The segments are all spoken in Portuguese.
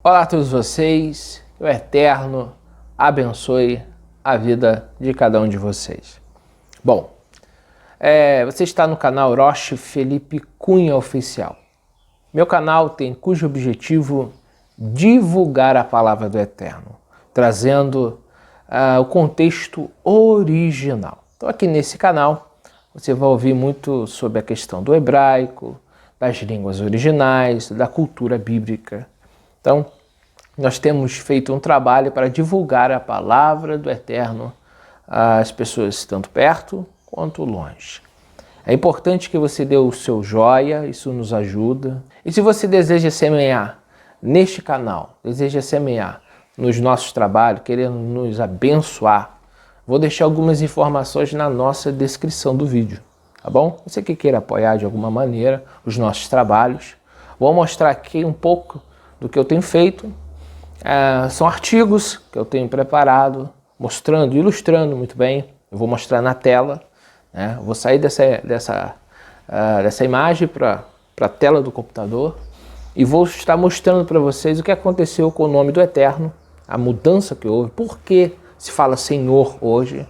Olá a todos vocês, que o Eterno abençoe a vida de cada um de vocês. Bom, você está no canal Roche Felipe Cunha Oficial. Meu canal tem cujo objetivo divulgar a palavra do Eterno, trazendo o contexto original. Então aqui nesse canal você vai ouvir muito sobre a questão do hebraico, das línguas originais, da cultura bíblica. Então, nós temos feito um trabalho para divulgar a palavra do Eterno às pessoas tanto perto quanto longe. É importante que você dê o seu joia, isso nos ajuda. E se você deseja semear neste canal, deseja semear nos nossos trabalhos, querendo nos abençoar, vou deixar algumas informações na nossa descrição do vídeo, tá bom? Você que queira apoiar de alguma maneira os nossos trabalhos, vou mostrar aqui um pouco do que eu tenho feito. São artigos que eu tenho preparado, mostrando, ilustrando muito bem. Eu vou mostrar na tela, né? Eu vou sair dessa imagem para a tela do computador e vou estar mostrando para vocês o que aconteceu com o nome do Eterno, a mudança que houve, por que se fala Senhor hoje,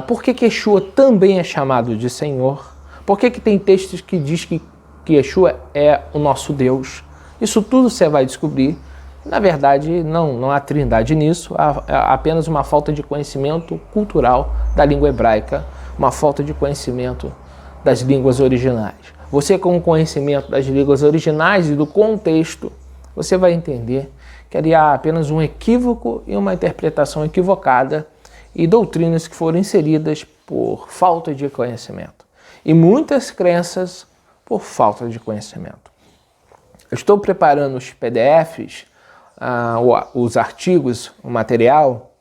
por que Yeshua também é chamado de Senhor, por que tem textos que diz que Yeshua é o nosso Deus. Isso tudo você vai descobrir. Na verdade, não há trindade nisso, há apenas uma falta de conhecimento cultural da língua hebraica, uma falta de conhecimento das línguas originais. Você, com o conhecimento das línguas originais e do contexto, você vai entender que há apenas um equívoco e uma interpretação equivocada e doutrinas que foram inseridas por falta de conhecimento. E muitas crenças por falta de conhecimento. Eu estou preparando os PDFs, os artigos, o material,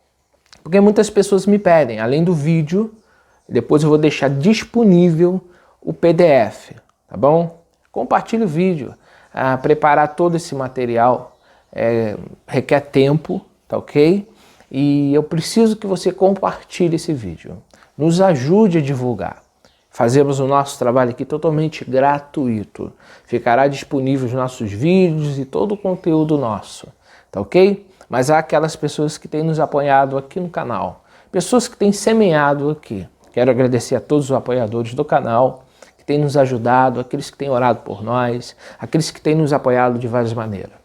porque muitas pessoas me pedem, além do vídeo, depois eu vou deixar disponível o PDF, tá bom? Compartilhe o vídeo. Preparar todo esse material requer tempo, tá ok? E eu preciso que você compartilhe esse vídeo. Nos ajude a divulgar. Fazemos o nosso trabalho aqui totalmente gratuito. Ficará disponível os nossos vídeos e todo o conteúdo nosso, tá ok? Mas há aquelas pessoas que têm nos apoiado aqui no canal, pessoas que têm semeado aqui. Quero agradecer a todos os apoiadores do canal, que têm nos ajudado, aqueles que têm orado por nós, aqueles que têm nos apoiado de várias maneiras.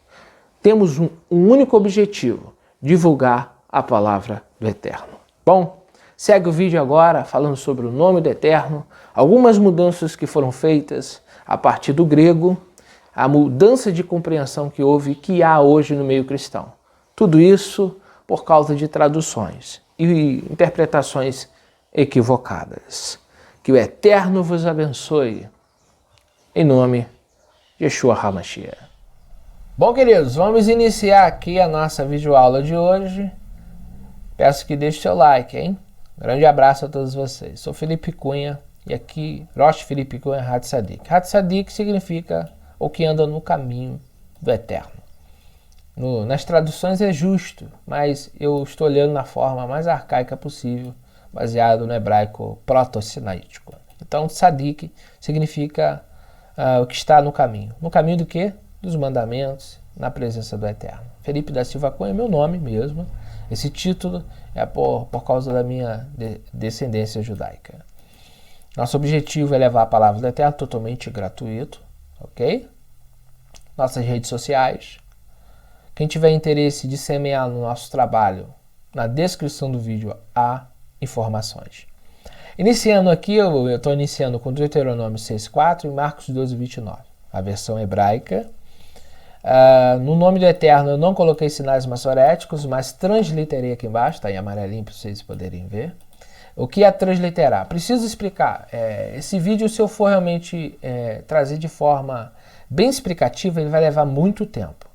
Temos um único objetivo, divulgar a palavra do Eterno. Bom, segue o vídeo agora falando sobre o nome do Eterno, algumas mudanças que foram feitas a partir do grego, a mudança de compreensão que houve e que há hoje no meio cristão. Tudo isso por causa de traduções e interpretações equivocadas. Que o Eterno vos abençoe, em nome de Yeshua HaMashiach. Bom, queridos, vamos iniciar aqui a nossa videoaula de hoje. Peço que deixe seu like, hein? Grande abraço a todos vocês. Sou Felipe Cunha e aqui, Roche Felipe Cunha Hatzadik. Hatzadik significa o que anda no caminho do Eterno. Nas traduções é justo, mas eu estou olhando na forma mais arcaica possível, baseado no hebraico proto-sinaítico. Então, Tzadik significa o que está no caminho. No caminho do quê? Dos mandamentos, na presença do Eterno. Felipe da Silva Cunha é meu nome mesmo. Esse título é por causa da minha descendência judaica. Nosso objetivo é levar a palavra do Eterno totalmente gratuito, ok? Nossas redes sociais. Quem tiver interesse de semear no nosso trabalho, na descrição do vídeo há informações. Iniciando aqui, eu estou iniciando com Deuteronômio 6,4 e Marcos 12,29, a versão hebraica. No nome do Eterno eu não coloquei sinais maçoréticos, mas transliterei aqui embaixo, está em amarelinho para vocês poderem ver. O que é transliterar? Preciso explicar. Esse vídeo, se eu for realmente trazer de forma bem explicativa, ele vai levar muito tempo.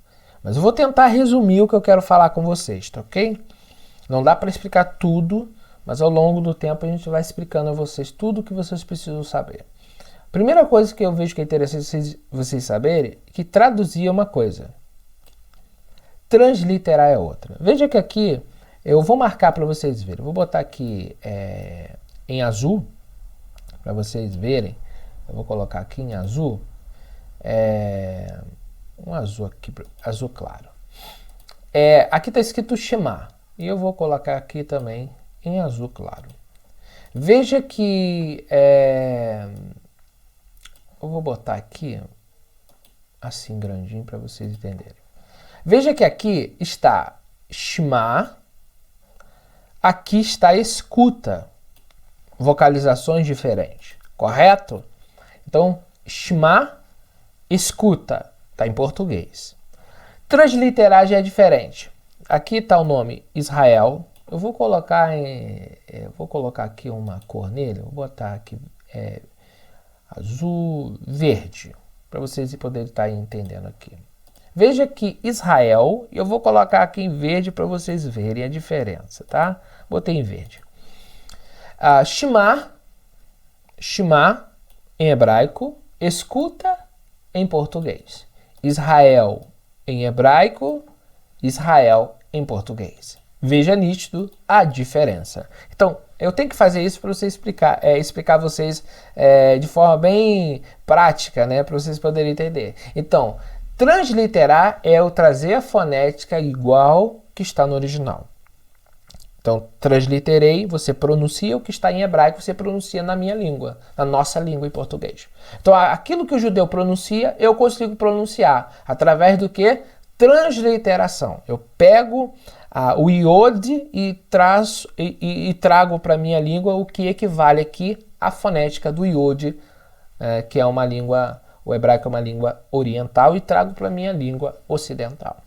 Mas eu vou tentar resumir o que eu quero falar com vocês, tá ok? Não dá para explicar tudo, mas ao longo do tempo a gente vai explicando a vocês tudo o que vocês precisam saber. Primeira coisa que eu vejo que é interessante vocês saberem é que traduzir é uma coisa, transliterar é outra. Veja que aqui eu vou marcar para vocês verem. Eu vou botar aqui em azul para vocês verem. Eu vou colocar aqui em azul, um azul aqui, azul claro. Aqui está escrito Shema. E eu vou colocar aqui também em azul claro. Veja que... eu vou botar aqui assim grandinho para vocês entenderem. Veja que aqui está Shema, aqui está escuta, vocalizações diferentes, correto? Então, Shema, escuta, está em português. Transliteragem é diferente. Aqui está o nome Israel. Eu vou colocar aqui uma cor nele, vou botar aqui azul, verde, para vocês poderem estar entendendo aqui. Veja que Israel, eu vou colocar aqui em verde para vocês verem a diferença, tá? Botei em verde. Shema em hebraico, escuta em português. Israel em hebraico, Israel em português. Veja nítido a diferença. Então, eu tenho que fazer isso para você explicar a vocês de forma bem prática, né, para vocês poderem entender. Então, transliterar é eu trazer a fonética igual que está no original. Então, transliterei, você pronuncia o que está em hebraico, você pronuncia na minha língua, na nossa língua em português. Então, aquilo que o judeu pronuncia, eu consigo pronunciar através do que? Transliteração. Eu pego o iod e trago para a minha língua o que equivale aqui à fonética do iod, que é uma língua, o hebraico é uma língua oriental, e trago para a minha língua ocidental.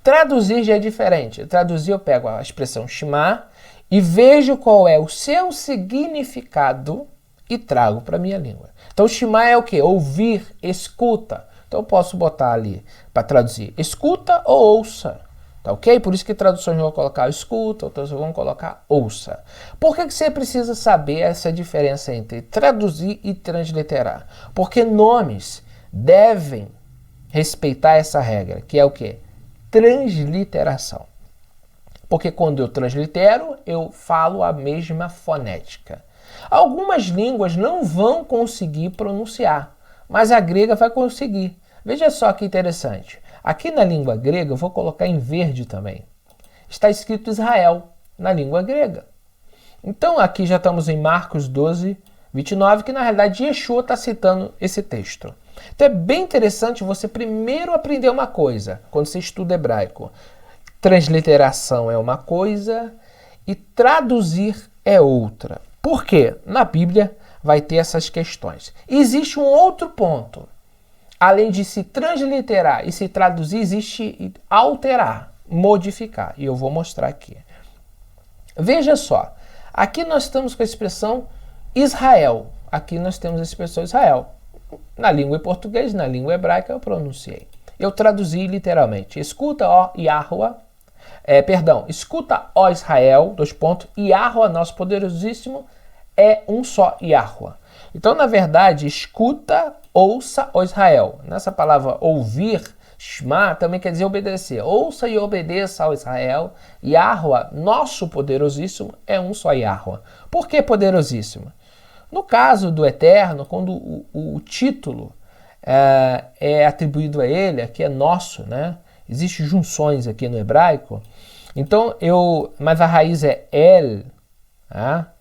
Traduzir já é diferente. Traduzir, eu pego a expressão Shema e vejo qual é o seu significado e trago para a minha língua. Então, Shema é o quê? Ouvir, escuta. Então, eu posso botar ali para traduzir escuta ou ouça. Tá ok? Por isso que traduções vão colocar escuta, outras vão colocar ouça. Por que você precisa saber essa diferença entre traduzir e transliterar? Porque nomes devem respeitar essa regra, que é o quê? Transliteração. Porque quando eu translitero, eu falo a mesma fonética. Algumas línguas não vão conseguir pronunciar, mas a grega vai conseguir. Veja só que interessante. Aqui na língua grega, eu vou colocar em verde também. Está escrito Israel na língua grega. Então aqui já estamos em Marcos 12, 29, que na realidade Yeshua está citando esse texto. Então é bem interessante você primeiro aprender uma coisa, quando você estuda hebraico. Transliteração é uma coisa e traduzir é outra. Por quê? Na Bíblia vai ter essas questões. Existe um outro ponto. Além de se transliterar e se traduzir, existe alterar, modificar. E eu vou mostrar aqui. Veja só. Aqui nós estamos com a expressão Israel. Aqui nós temos a expressão Israel. Na língua em português, na língua hebraica, eu pronunciei. Eu traduzi literalmente. Escuta, ó Yahuwah. Escuta, ó Israel, Yahuwah, nosso poderosíssimo, é um só Yahuwah. Então, na verdade, escuta, ouça, ó Israel. Nessa palavra ouvir, Shema, também quer dizer obedecer. Ouça e obedeça ao Israel. Yahuwah, nosso poderosíssimo, é um só Yahuwah. Por que poderosíssimo? No caso do Eterno, quando o título é atribuído a ele, aqui é nosso, né? Existem junções aqui no hebraico. Então, mas a raiz é El, tá?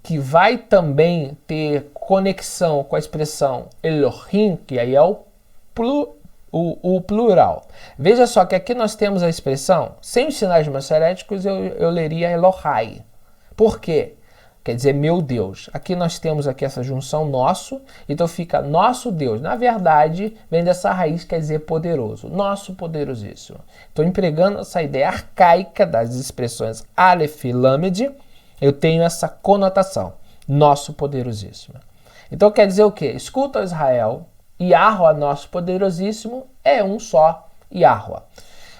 Que vai também ter conexão com a expressão Elohim, que aí é o plural. Veja só que aqui nós temos a expressão, sem os sinais maçoréticos eu leria Elohai. Por quê? Quer dizer, meu Deus. Aqui nós temos aqui essa junção nosso, então fica nosso Deus. Na verdade, vem dessa raiz, quer dizer poderoso. Nosso poderosíssimo. Estou empregando essa ideia arcaica das expressões Aleph e Lamed, eu tenho essa conotação. Nosso poderosíssimo. Então quer dizer o quê? Escuta, Israel, Yahuwah, nosso poderosíssimo, é um só Yahuwah.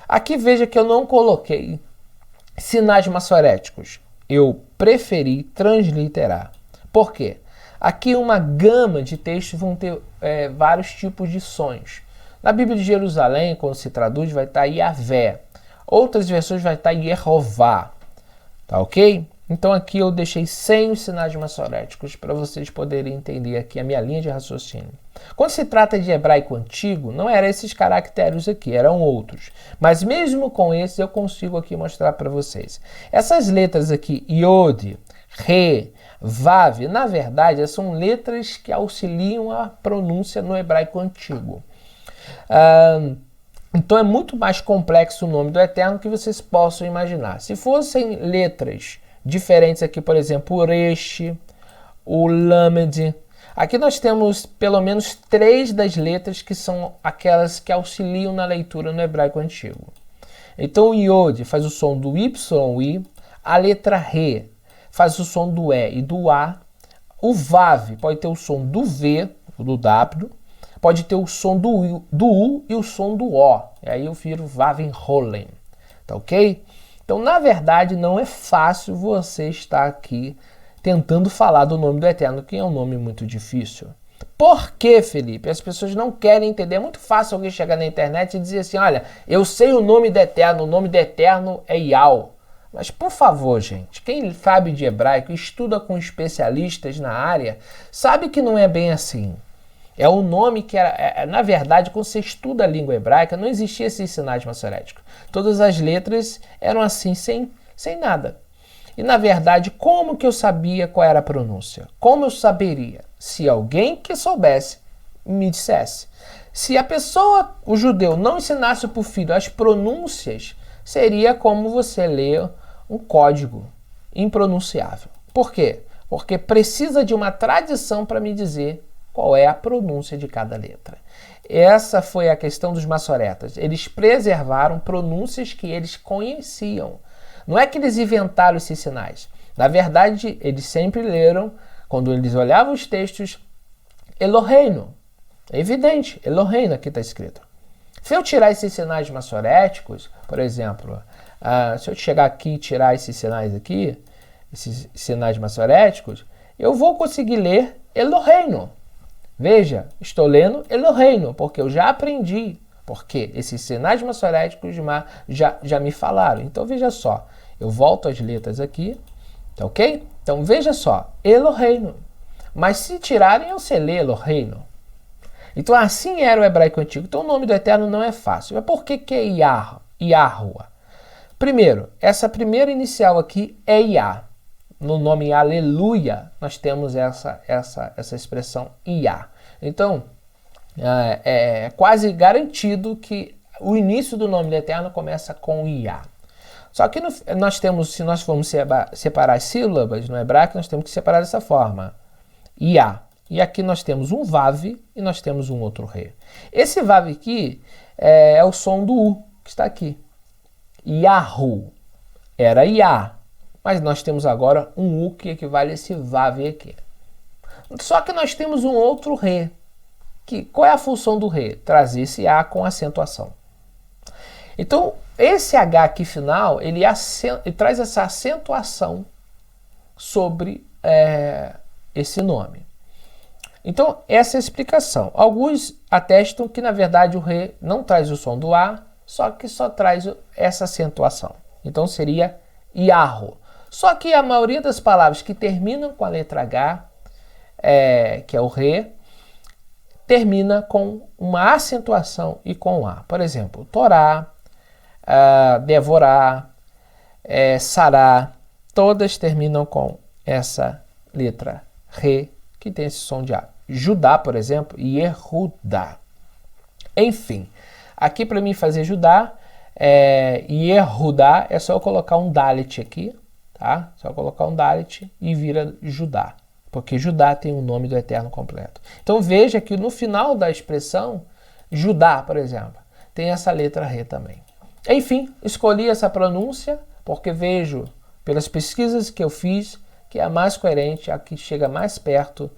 Aqui veja que eu não coloquei sinais maçoréticos. Eu preferi transliterar. Por quê? Aqui uma gama de textos vão ter vários tipos de sons. Na Bíblia de Jerusalém, quando se traduz, vai estar Yahvé. Outras versões vai estar Yehová. Tá ok? Então aqui eu deixei sem os sinais maçoréticos para vocês poderem entender aqui a minha linha de raciocínio. Quando se trata de hebraico antigo, não eram esses caracteres aqui, eram outros. Mas mesmo com esses eu consigo aqui mostrar para vocês. Essas letras aqui, Yod, Re, Vav, na verdade são letras que auxiliam a pronúncia no hebraico antigo. Então é muito mais complexo o nome do Eterno que vocês possam imaginar. Se fossem letras diferentes aqui, por exemplo, o Resh, o Lamed. Aqui nós temos pelo menos 3 das letras que são aquelas que auxiliam na leitura no hebraico antigo. Então o Yod faz o som do Y, I, a letra Re faz o som do E e do A, o Vav pode ter o som do V, do W, pode ter o som do U e o som do O. E aí eu viro Vavenholem, tá ok? Então, na verdade, não é fácil você estar aqui tentando falar do nome do Eterno, que é um nome muito difícil. Por que, Felipe? As pessoas não querem entender. É muito fácil alguém chegar na internet e dizer assim, olha, eu sei o nome do Eterno, o nome do Eterno é Yal. Mas, por favor, gente, quem sabe de hebraico, estuda com especialistas na área, sabe que não é bem assim. É um nome que era, na verdade, quando você estuda a língua hebraica, não existia esses sinais maçoréticos. Todas as letras eram assim, sem nada. E, na verdade, como que eu sabia qual era a pronúncia? Como eu saberia? Se alguém que soubesse me dissesse. Se a pessoa, o judeu, não ensinasse para o filho as pronúncias, seria como você ler um código impronunciável. Por quê? Porque precisa de uma tradição para me dizer qual é a pronúncia de cada letra. Essa foi a questão dos maçoretas. Eles preservaram pronúncias que eles conheciam. Não é que eles inventaram esses sinais. Na verdade, eles sempre leram, quando eles olhavam os textos, Eloheinu. É evidente, Eloheinu aqui está escrito. Se eu tirar esses sinais maçoréticos, por exemplo, se eu chegar aqui e tirar esses sinais aqui, esses sinais maçoréticos, eu vou conseguir ler Eloheinu. Veja, estou lendo Eloheinu, porque eu já aprendi, porque esses sinais maçoréticos já me falaram. Então veja só, eu volto as letras aqui, tá ok? Então veja só, Eloheinu. Mas se tirarem, eu sei ler Eloheinu. Então assim era o hebraico antigo. Então o nome do Eterno não é fácil. Mas por que é Yahuwah? Primeiro, essa primeira inicial aqui é Yah. No nome Aleluia, nós temos essa expressão Iá. Então, é quase garantido que o início do nome do Eterno começa com Iá. Só que nós temos, se nós formos separar as sílabas no hebraico, nós temos que separar dessa forma. Iá. E aqui nós temos um Vav e nós temos um outro Re. Esse Vav aqui é o som do U, que está aqui. Yahu. Era Iá. Mas nós temos agora um U que equivale a esse Vav aqui. Só que nós temos um outro Re. Qual é a função do Re? Trazer esse A com acentuação. Então, esse H aqui final, ele traz essa acentuação sobre esse nome. Então, essa é a explicação. Alguns atestam que, na verdade, o Re não traz o som do A, só que só traz essa acentuação. Então, seria Yahu. Só que a maioria das palavras que terminam com a letra H, que é o Re, termina com uma acentuação e com A. Por exemplo, Torá, devorar, sará, todas terminam com essa letra Re, que tem esse som de A. Judá, por exemplo, Yehudá. Enfim, aqui para mim fazer Judá, Yehudá, é só eu colocar um Dalet aqui, tá? Só colocar um Dalet e vira Judá, porque Judá tem o nome do Eterno completo. Então veja que no final da expressão, Judá, por exemplo, tem essa letra Re também. Enfim, escolhi essa pronúncia porque vejo, pelas pesquisas que eu fiz, que é a mais coerente, a que chega mais perto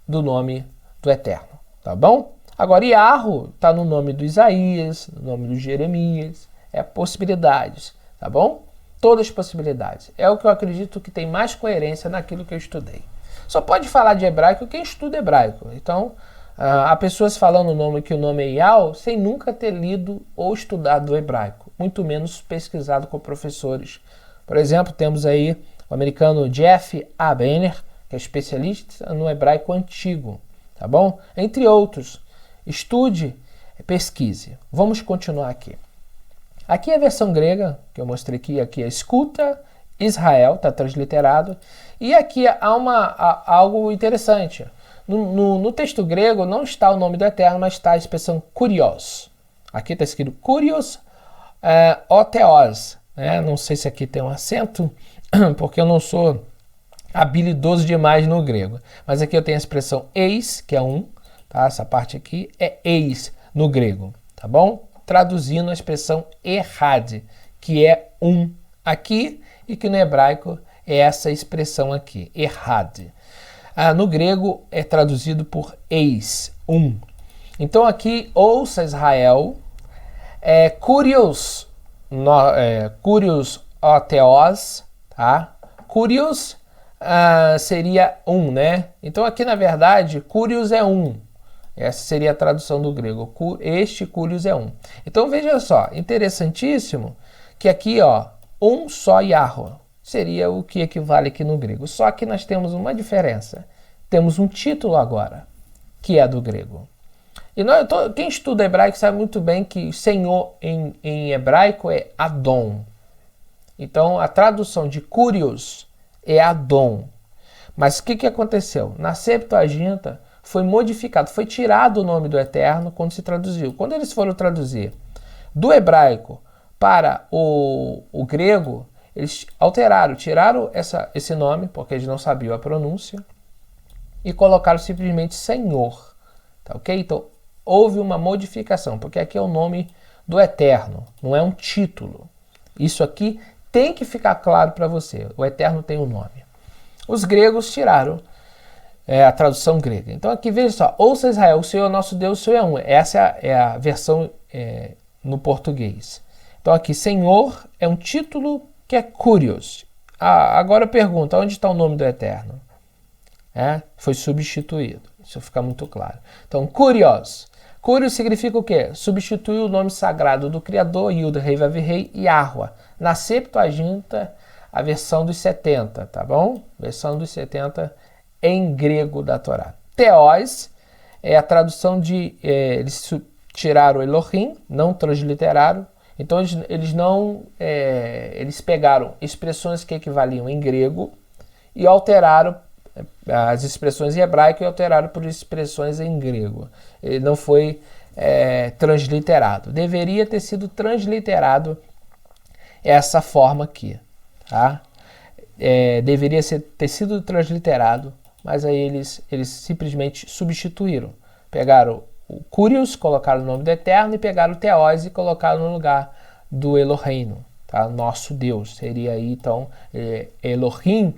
do nome do Eterno, tá bom? Agora, Yahu está no nome do Isaías, no nome do Jeremias, possibilidades, tá bom? Todas as possibilidades. É o que eu acredito que tem mais coerência naquilo que eu estudei. Só pode falar de hebraico quem estuda hebraico. Então, há pessoas falando que o nome é Yal sem nunca ter lido ou estudado o hebraico, muito menos pesquisado com professores Por exemplo, temos aí o americano Jeff A. Banner, que é especialista no hebraico antigo, tá bom? Entre outros. Estude, pesquise. Vamos continuar aqui. Aqui é a versão grega, que eu mostrei aqui é escuta Israel, está transliterado. E aqui há algo interessante. No texto grego não está o nome do Eterno, mas está a expressão kurios. Aqui está escrito kurios o theos. Não sei se aqui tem um acento, porque eu não sou habilidoso demais no grego. Mas aqui eu tenho a expressão eis, que é um. Tá? Essa parte aqui é eis no grego. Tá bom? Traduzindo a expressão errad, que é um aqui, e que no hebraico é essa expressão aqui, errad. No grego é traduzido por eis, um. Então aqui, ouça Israel, kurios o theos, tá? Kurios seria um, né? Então aqui na verdade, kurios é um. Essa seria a tradução do grego. Este kurios é um. Então veja só, interessantíssimo que aqui, ó, um só Yahweh seria o que equivale aqui no grego. Só que nós temos uma diferença. Temos um título agora, que é do grego. E quem estuda hebraico sabe muito bem que Senhor em hebraico é Adon. Então a tradução de kurios é Adon. Mas o que aconteceu? Na Septuaginta foi modificado, foi tirado o nome do Eterno quando se traduziu. Quando eles foram traduzir do hebraico para o grego, eles tiraram esse nome, porque eles não sabiam a pronúncia, e colocaram simplesmente Senhor. Tá ok? Então houve uma modificação, porque aqui é o nome do Eterno, não é um título. Isso aqui tem que ficar claro para você. O Eterno tem um nome. Os gregos tiraram a tradução grega. Então aqui veja só, ouça Israel, o Senhor nosso Deus, o Senhor é um. Essa é a versão no português. Então aqui, Senhor é um título que é kurios. Agora pergunta, onde está o nome do Eterno? Foi substituído. Isso fica muito claro. Então, kurios. Kurios significa o quê? Substituir o nome sagrado do Criador, Yud, Rei, Vav, Rei, Yahweh. Na Septuaginta, a versão dos 70, tá bom? Versão dos 70 em grego da Torá. Theos é a tradução de... eles tiraram Elohim, não transliteraram. Então eles pegaram expressões que equivaliam em grego e alteraram as expressões em hebraico e alteraram por expressões em grego. Ele não foi transliterado. Deveria ter sido transliterado essa forma aqui. Tá? Deveria ter sido transliterado, mas aí eles simplesmente substituíram. Pegaram o kurios, colocaram o nome do Eterno, e pegaram o Theos e colocaram no lugar do Elohim, tá? Nosso Deus. Seria aí, então, Elohim,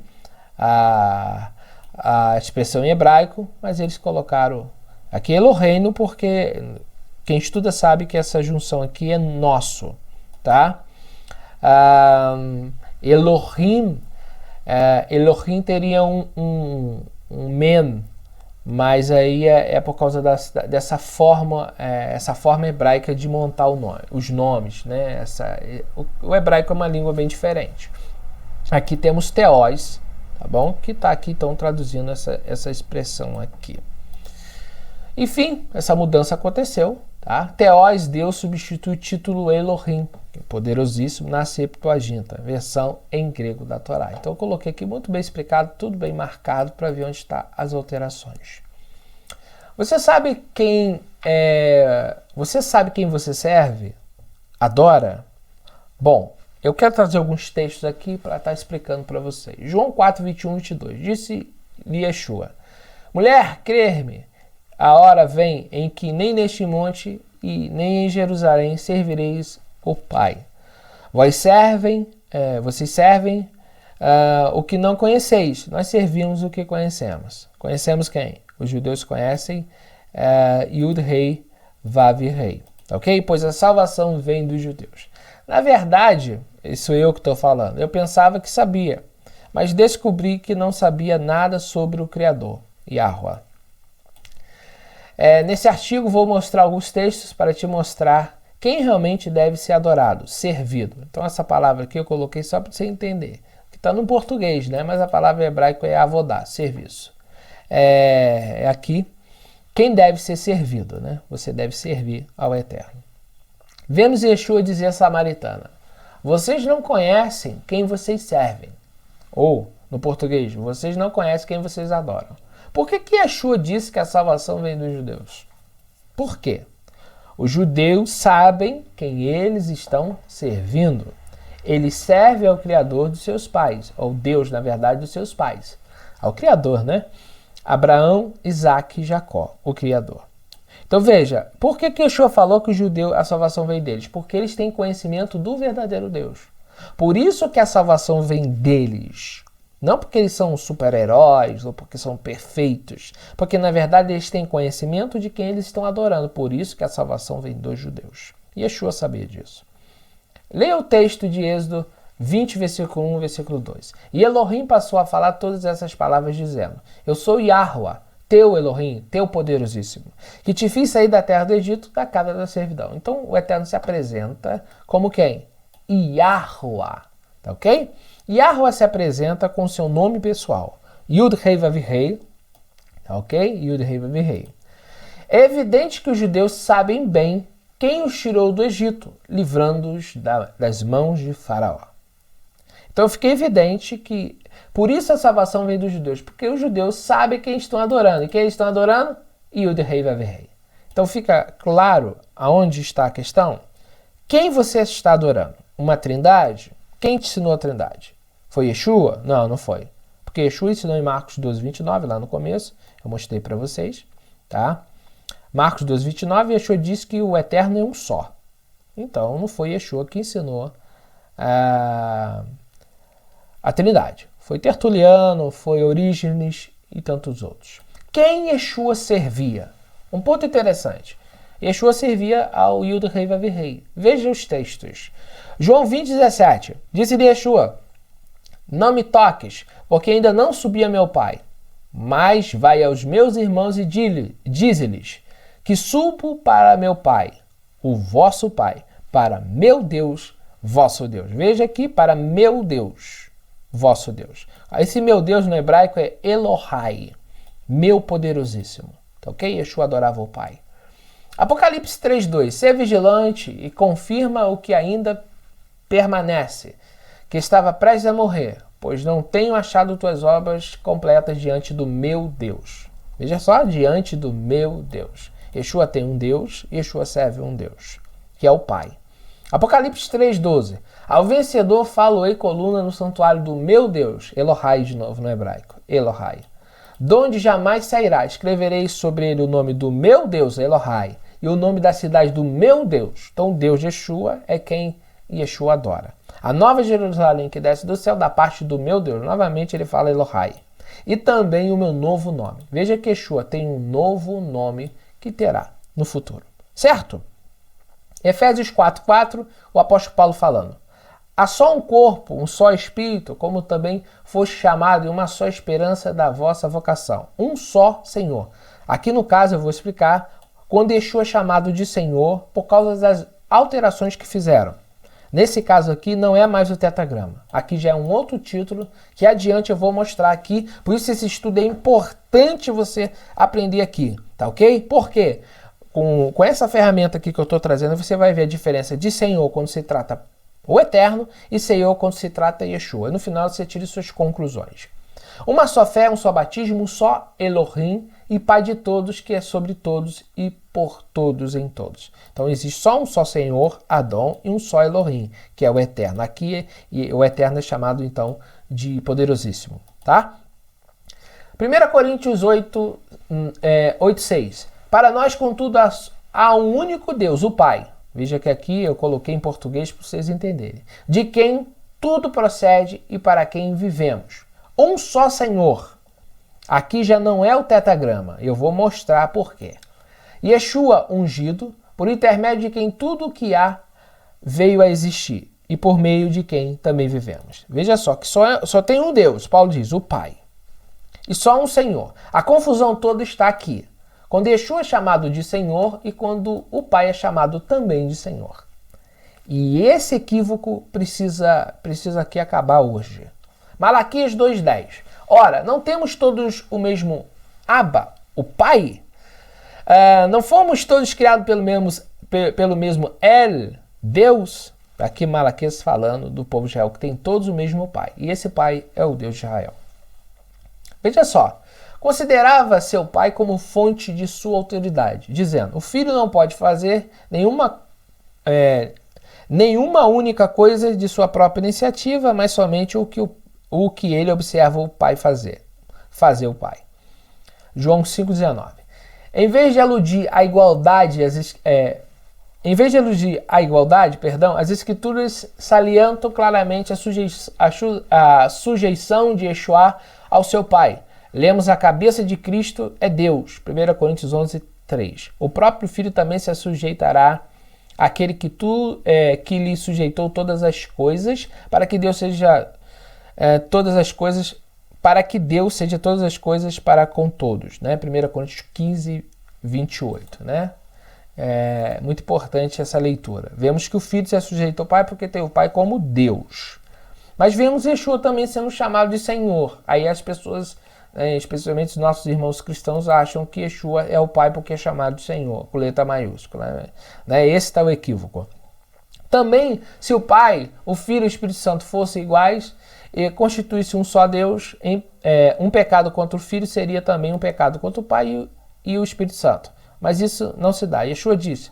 a expressão em hebraico, mas eles colocaram aqui Elohim, porque quem estuda sabe que essa junção aqui é nosso, tá? Elohim teria um men, mas aí é por causa dessa forma, essa forma hebraica de montar os nomes, né? O hebraico é uma língua bem diferente. Aqui temos Theos, tá bom? Que está aqui, então, traduzindo essa expressão aqui. Enfim, essa mudança aconteceu, tá? Theos, Deus, substitui o título Elohim, poderosíssimo, na Septuaginta, versão em grego da Torá. Então eu coloquei aqui muito bem explicado, tudo bem marcado para ver onde estão as alterações. Você sabe quem você serve? Adora? Bom, eu quero trazer alguns textos aqui para estar explicando para vocês. João 4, 21, 22. Disse-lhe Yeshua: mulher, crer-me, a hora vem em que nem neste monte e nem em Jerusalém servireis o Pai. Vocês servem o que não conheceis. Nós servimos o que conhecemos. Conhecemos quem? Os judeus conhecem Yud, Rei, Vav, Rei. Ok? Pois a salvação vem dos judeus. Na verdade, isso eu que estou falando. Eu pensava que sabia, mas descobri que não sabia nada sobre o Criador, Yahweh. Nesse artigo vou mostrar alguns textos para te mostrar quem realmente deve ser adorado, servido. Então essa palavra aqui eu coloquei só para você entender, que está no português, né? Mas a palavra em hebraico é avodá, serviço. É aqui quem deve ser servido, né? Você deve servir ao Eterno. Vemos Yeshua dizer à samaritana: vocês não conhecem quem vocês servem. Ou, no português, vocês não conhecem quem vocês adoram. Por que Yeshua disse que a salvação vem dos judeus? Por quê? Os judeus sabem quem eles estão servindo. Eles servem ao Criador dos seus pais, ou Deus, na verdade, dos seus pais. Ao Criador, né? Abraão, Isaac e Jacó, o Criador. Então veja, por que Yeshua falou que a salvação vem deles? Porque eles têm conhecimento do verdadeiro Deus. Por isso que a salvação vem deles. Não porque eles são super-heróis ou porque são perfeitos. Porque na verdade eles têm conhecimento de quem eles estão adorando. Por isso que a salvação vem dos judeus. Yeshua sabia disso. Leia o texto de Êxodo 20, versículo 1, versículo 2. E Elohim passou a falar todas essas palavras dizendo: eu sou Yahuwah, teu Elohim, teu poderosíssimo, que te fiz sair da terra do Egito, da casa da servidão. Então o Eterno se apresenta como quem? Yahuwah, tá ok? Yahuwah se apresenta com seu nome pessoal, Yud Rei Vav Rei, tá ok? Yud Rei Vav Rei. É evidente que os judeus sabem bem quem os tirou do Egito, livrando-os das mãos de Faraó. Então fica evidente que por isso a salvação vem dos judeus, porque os judeus sabem quem estão adorando. E quem eles estão adorando? Yud Rei Vav Rei. Então fica claro aonde está a questão? Quem você está adorando? Uma trindade? Quem te ensinou a trindade? Foi Yeshua? Não, não foi. Porque Yeshua ensinou em Marcos 12, 29, lá no começo. Eu mostrei para vocês. Tá? Marcos 12, 29, Yeshua disse que o Eterno é um só. Então não foi Yeshua que ensinou a trindade. Foi Tertuliano, foi Orígenes e tantos outros. Quem Yeshua servia? Um ponto interessante. Yeshua servia ao Yud Rei Vav Rei. Veja os textos. João 20, 17. Disse-lhe Yeshua: não me toques, porque ainda não subi a meu Pai. Mas vai aos meus irmãos e dize-lhes que subo para meu Pai, o vosso Pai, para meu Deus, vosso Deus. Veja aqui, para meu Deus, vosso Deus. Esse meu Deus no hebraico é Elohai, meu poderosíssimo. Tá ok? Yeshua adorava o Pai. Apocalipse 3:2. Ser vigilante e confirma o que ainda permanece, que estava prestes a morrer, pois não tenho achado tuas obras completas diante do meu Deus. Veja só, diante do meu Deus. Yeshua tem um Deus, Yeshua serve um Deus, que é o Pai. Apocalipse 3:12. Ao vencedor falo-ei coluna no santuário do meu Deus, Elohai de novo no hebraico, Elohai. Donde jamais sairá, escreverei sobre ele o nome do meu Deus, Elohai, e o nome da cidade do meu Deus. Então Deus Yeshua é quem Yeshua adora. A nova Jerusalém que desce do céu da parte do meu Deus. Novamente ele fala Elohai. E também o meu novo nome. Veja que Yeshua tem um novo nome que terá no futuro. Certo? Efésios 4:4, o apóstolo Paulo falando: há só um corpo, um só espírito, como também foste chamado, e uma só esperança da vossa vocação. Um só Senhor. Aqui no caso eu vou explicar quando Yeshua é chamado de Senhor por causa das alterações que fizeram. Nesse caso aqui não é mais o tetragrama. Aqui já é um outro título que adiante eu vou mostrar aqui. Por isso esse estudo é importante você aprender aqui. Tá ok? Por quê? Com essa ferramenta aqui que eu estou trazendo, você vai ver a diferença de Senhor quando se trata o Eterno e Senhor quando se trata Yeshua. E no final você tira suas conclusões. Uma só fé, um só batismo, um só Elohim e Pai de todos, que é sobre todos e por todos em todos. Então existe só um só Senhor, Adão, e um só Elohim, que é o Eterno. Aqui o Eterno é chamado então de poderosíssimo. Tá? 1 Coríntios 8:6. Para nós, contudo, há um único Deus, o Pai. Veja que aqui eu coloquei em português para vocês entenderem. De quem tudo procede e para quem vivemos. Um só Senhor. Aqui já não é o tetragrama. Eu vou mostrar por quê. Yeshua ungido, por intermédio de quem tudo o que há veio a existir. E por meio de quem também vivemos. Veja só que só tem um Deus. Paulo diz, o Pai. E só um Senhor. A confusão toda está aqui. Quando Yeshua é chamado de Senhor e quando o Pai é chamado também de Senhor. E esse equívoco precisa aqui acabar hoje. Malaquias 2,10. Ora, não temos todos o mesmo Abba, o Pai? Não fomos todos criados pelo mesmo El, Deus? Aqui Malaquias falando do povo de Israel, que tem todos o mesmo Pai. E esse Pai é o Deus de Israel. Veja só. Considerava seu pai como fonte de sua autoridade, dizendo, o filho não pode fazer nenhuma única coisa de sua própria iniciativa, mas somente o que ele observa o pai fazer o pai. João 5,19. Em vez de aludir à igualdade, as escrituras salientam claramente a sujeição de Yeshua ao seu pai. Lemos a cabeça de Cristo é Deus, 1 Coríntios 11:3. O próprio Filho também se sujeitará àquele que lhe sujeitou todas as coisas, para que Deus seja todas as coisas para com todos. Né? 1 Coríntios 15:28. Né? É muito importante essa leitura. Vemos que o Filho se sujeitou ao Pai porque tem o Pai como Deus. Mas vemos Yeshua também sendo chamado de Senhor. Aí as pessoas, especialmente os nossos irmãos cristãos, acham que Yeshua é o Pai porque é chamado de Senhor, com letra maiúscula. Né? Esse está o equívoco. Também, se o Pai, o Filho e o Espírito Santo fossem iguais, constituísse um só Deus, um pecado contra o Filho seria também um pecado contra o Pai e o Espírito Santo. Mas isso não se dá. Yeshua disse,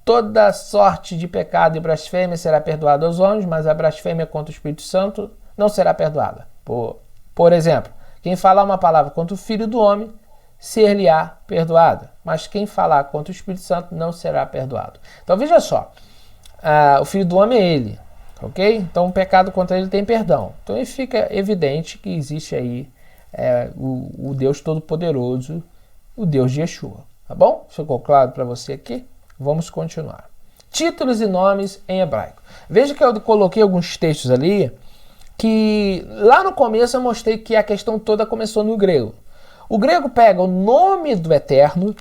toda sorte de pecado e blasfêmia será perdoada aos homens, mas a blasfêmia contra o Espírito Santo não será perdoada. Por exemplo, quem falar uma palavra contra o Filho do Homem, ser-lhe-á perdoada. Mas quem falar contra o Espírito Santo não será perdoado. Então veja só, o Filho do Homem é ele, ok? Então o pecado contra ele tem perdão. Então aí fica evidente que existe aí o Deus Todo-Poderoso, o Deus de Yeshua. Tá bom? Ficou claro para você aqui? Vamos continuar. Títulos e nomes em hebraico. Veja que eu coloquei alguns textos ali que lá no começo eu mostrei que a questão toda começou no grego. O grego pega o nome do Eterno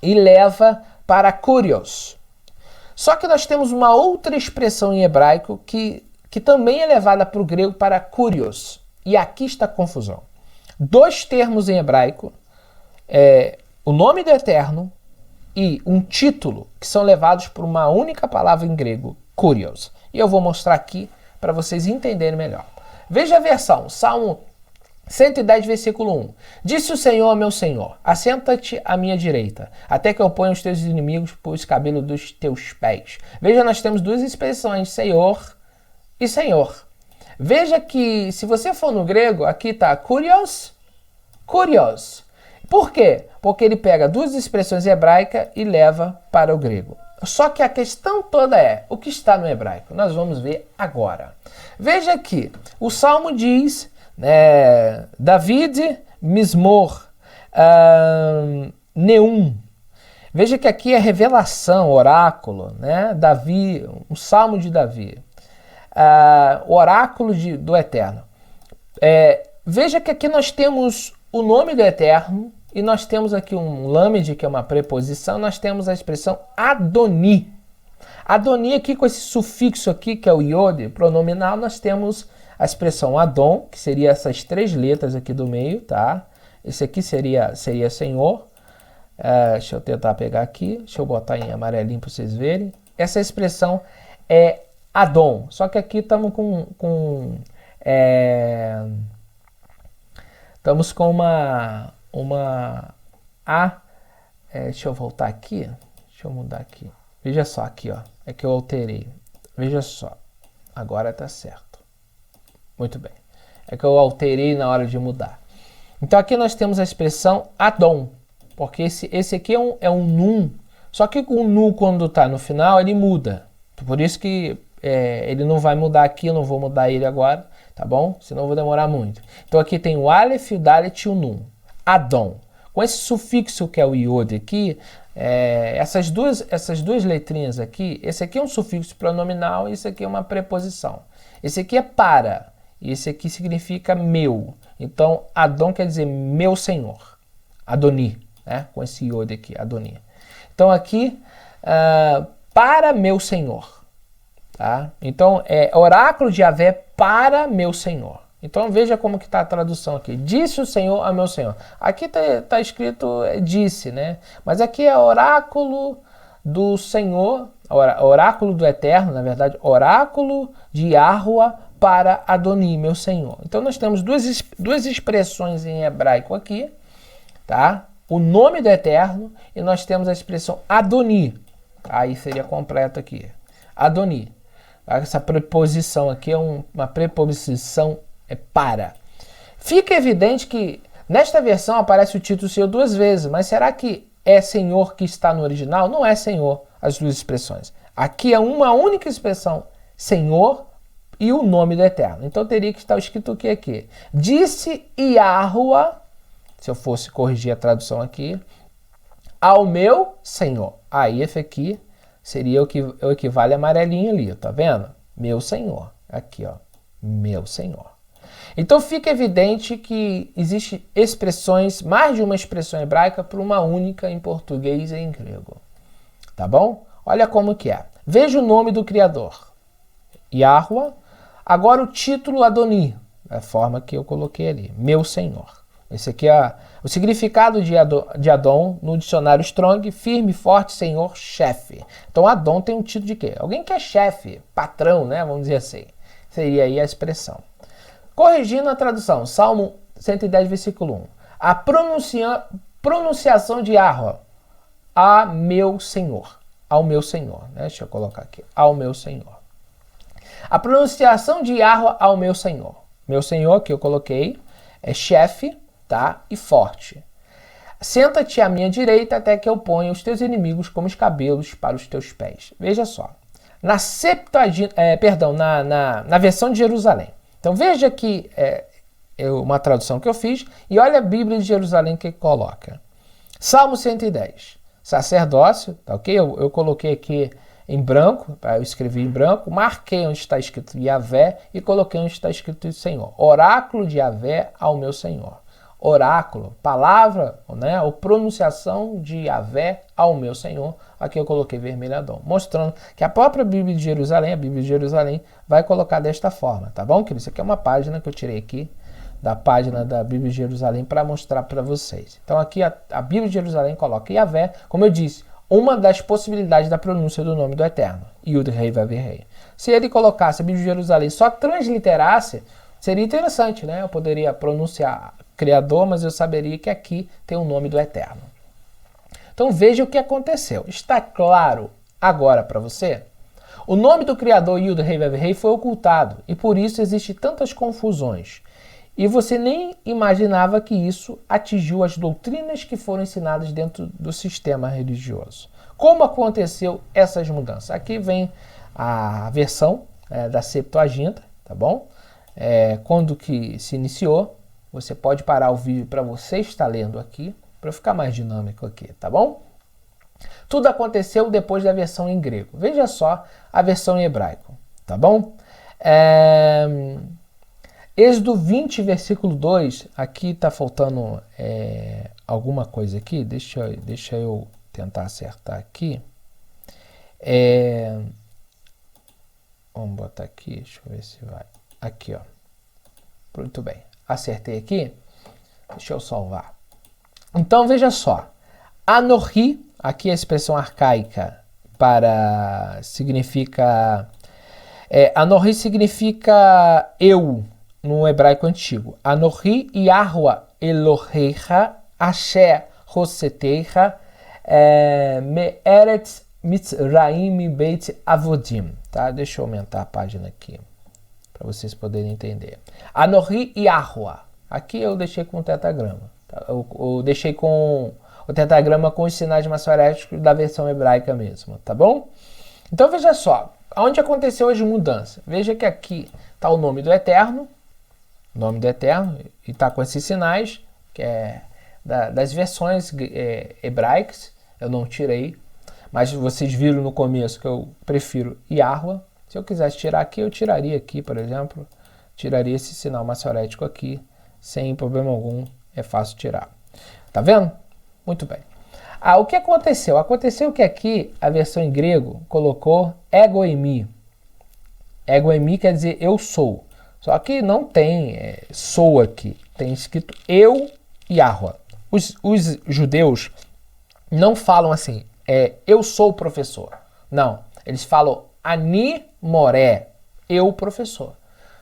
e leva para Kurios. Só que nós temos uma outra expressão em hebraico que também é levada para o grego para Kurios. E aqui está a confusão. Dois termos em hebraico, o nome do Eterno e um título, que são levados por uma única palavra em grego, Kurios. E eu vou mostrar aqui para vocês entenderem melhor. Veja a versão, Salmo 110, versículo 1. Disse o Senhor ao meu Senhor, assenta-te à minha direita, até que eu ponha os teus inimigos por escabelo dos teus pés. Veja, nós temos duas expressões, Senhor e Senhor. Veja que, se você for no grego, aqui está Kurios, Kurios. Por quê? Porque ele pega duas expressões hebraicas e leva para o grego. Só que a questão toda é, o que está no hebraico? Nós vamos ver agora. Veja aqui, o Salmo diz, David Mismor Neum. Veja que aqui é revelação, oráculo, né? Davi, um Salmo de Davi. Oráculo do Eterno. Veja que aqui nós temos o nome do Eterno, e nós temos aqui um lamed, que é uma preposição, nós temos a expressão Adoni. Adoni aqui, com esse sufixo aqui, que é o iode, pronominal, nós temos a expressão Adon, que seria essas três letras aqui do meio, tá? Esse aqui seria Senhor. Deixa eu tentar pegar aqui, deixa eu botar em amarelinho para vocês verem. Essa expressão é Adon, só que aqui estamos estamos com uma deixa eu voltar aqui, deixa eu mudar aqui. Veja só aqui, ó, é que eu alterei. Veja só, agora tá certo. Muito bem. É que eu alterei na hora de mudar. Então aqui nós temos a expressão Adon, porque esse aqui é um nun, só que o nu quando tá no final ele muda. Por isso que ele não vai mudar aqui, eu não vou mudar ele agora, tá bom? Senão eu vou demorar muito. Então aqui tem o Aleph, o Dalet e o Nun. Adon. Com esse sufixo que é o iode aqui, essas duas letrinhas aqui, esse aqui é um sufixo pronominal e esse aqui é uma preposição. Esse aqui é para, e esse aqui significa meu. Então, Adon quer dizer meu Senhor. Adoni, né? Com esse Yod aqui, Adoni. Então aqui, para meu Senhor. Tá? Então é oráculo de Yahvé para meu Senhor. Então veja como que está a tradução aqui. Disse o Senhor a meu Senhor. Aqui tá escrito disse, né? Mas aqui é oráculo do Senhor, oráculo do Eterno, na verdade, oráculo de Yahuwah para Adoni, meu Senhor. Então nós temos duas expressões em hebraico aqui, tá? O nome do Eterno e nós temos a expressão Adoni. Aí seria completo aqui. Adoni. Essa preposição aqui é uma preposição para. Fica evidente que nesta versão aparece o título Senhor 2 vezes, mas será que é Senhor que está no original? Não é Senhor as duas expressões. Aqui é uma única expressão, Senhor e o nome do Eterno. Então teria que estar escrito o que aqui? Disse Yahuwah, se eu fosse corrigir a tradução aqui, ao meu Senhor. Aí esse aqui seria o equivale amarelinho ali, tá vendo? Meu Senhor. Aqui, ó. Meu Senhor. Então fica evidente que existe expressões, mais de uma expressão hebraica para uma única em português e em grego. Tá bom? Olha como que é. Veja o nome do Criador. Yahuwah. Agora o título Adoni, da forma que eu coloquei ali. Meu Senhor. Esse aqui é o significado de Adon no dicionário Strong, firme, forte, senhor, chefe. Então Adon tem um título de quê? Alguém que é chefe, patrão, né? Vamos dizer assim. Seria aí a expressão. Corrigindo a tradução, Salmo 110, versículo 1. A pronunciação de Yahuwah, a meu Senhor. Ao meu Senhor. Né? Deixa eu colocar aqui. Ao meu Senhor. A pronunciação de Yahuwah ao meu Senhor. Meu Senhor, que eu coloquei, é chefe, tá? E forte. Senta-te à minha direita até que eu ponha os teus inimigos como os cabelos para os teus pés. Veja só. Na versão de Jerusalém. Então veja aqui uma tradução que eu fiz e olha a Bíblia de Jerusalém que coloca. Salmo 110. Sacerdócio, tá ok? Eu coloquei aqui em branco, tá? Eu escrevi em branco, marquei onde está escrito Yahvé e coloquei onde está escrito Senhor. Oráculo de Yahvé ao meu Senhor. Oráculo, palavra, né? Ou pronunciação de Yahvé ao meu Senhor. Aqui eu coloquei vermelhadão, mostrando que a própria Bíblia de Jerusalém, a Bíblia de Jerusalém, vai colocar desta forma, tá bom, querido? Isso aqui é uma página que eu tirei aqui, da página da Bíblia de Jerusalém, para mostrar para vocês. Então aqui a Bíblia de Jerusalém coloca Yahvé, como eu disse, uma das possibilidades da pronúncia do nome do Eterno, Yud Rei Vav Rei. Se ele colocasse a Bíblia de Jerusalém, só transliterasse, seria interessante, né? Eu poderia pronunciar Criador, mas eu saberia que aqui tem o nome do Eterno. Então veja o que aconteceu. Está claro agora para você? O nome do Criador Yud Rei Vav Rei foi ocultado e por isso existem tantas confusões. E você nem imaginava que isso atingiu as doutrinas que foram ensinadas dentro do sistema religioso. Como aconteceu essas mudanças? Aqui vem a versão da Septuaginta, tá bom? Quando que se iniciou, você pode parar o vídeo para você estar lendo aqui, para ficar mais dinâmico aqui, tá bom? Tudo aconteceu depois da versão em grego. Veja só a versão em hebraico, tá bom? Êxodo 20, versículo 2, aqui está faltando alguma coisa aqui, deixa eu tentar acertar aqui. Vamos botar aqui, deixa eu ver se vai. Aqui, ó. Muito bem, acertei aqui, deixa eu salvar. Então veja só, Anohi, aqui a expressão arcaica para significa... Anohi significa eu, no hebraico antigo. Anohi Yahuwah Elohecha Asher Hosetecha Me'eretz Mitzraim Beit Avodim. Tá? Deixa eu aumentar a página aqui, para vocês poderem entender. Anohi Yahuwah. Aqui eu deixei com o tetagrama. Tá? Eu deixei com o tetagrama com os sinais maçoréticos da versão hebraica mesmo, tá bom? Então veja só, onde aconteceu as mudanças? Veja que aqui está o nome do Eterno, e está com esses sinais, que é das versões hebraicas, eu não tirei, mas vocês viram no começo que eu prefiro Yahuwah. Se eu quisesse tirar aqui, eu tiraria aqui, por exemplo, tiraria esse sinal maçorético aqui, sem problema algum, é fácil tirar. Tá vendo? Muito bem. O que aconteceu? Aconteceu que aqui a versão em grego colocou ego eimi. Ego eimi quer dizer eu sou. Só que não tem sou aqui. Tem escrito eu e Yahweh. Os judeus não falam assim, eu sou o professor. Não, eles falam ani moré, eu professor.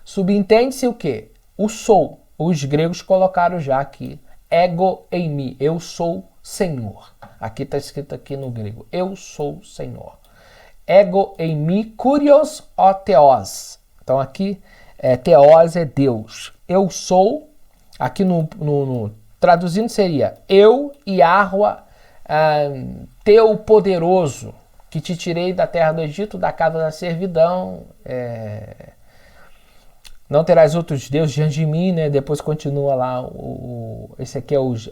Subentende-se o quê? O sou. Os gregos colocaram já aqui, ego eimi, eu sou Senhor. Aqui está escrito aqui no grego, eu sou Senhor. Ego eimi kurios o theos. Então aqui, theos é Deus. Eu sou, aqui no traduzindo seria, eu, Yahweh, teu poderoso, que te tirei da terra do Egito, da casa da servidão, não terás outros deuses diante de mim, né? Depois continua lá, esse aqui é os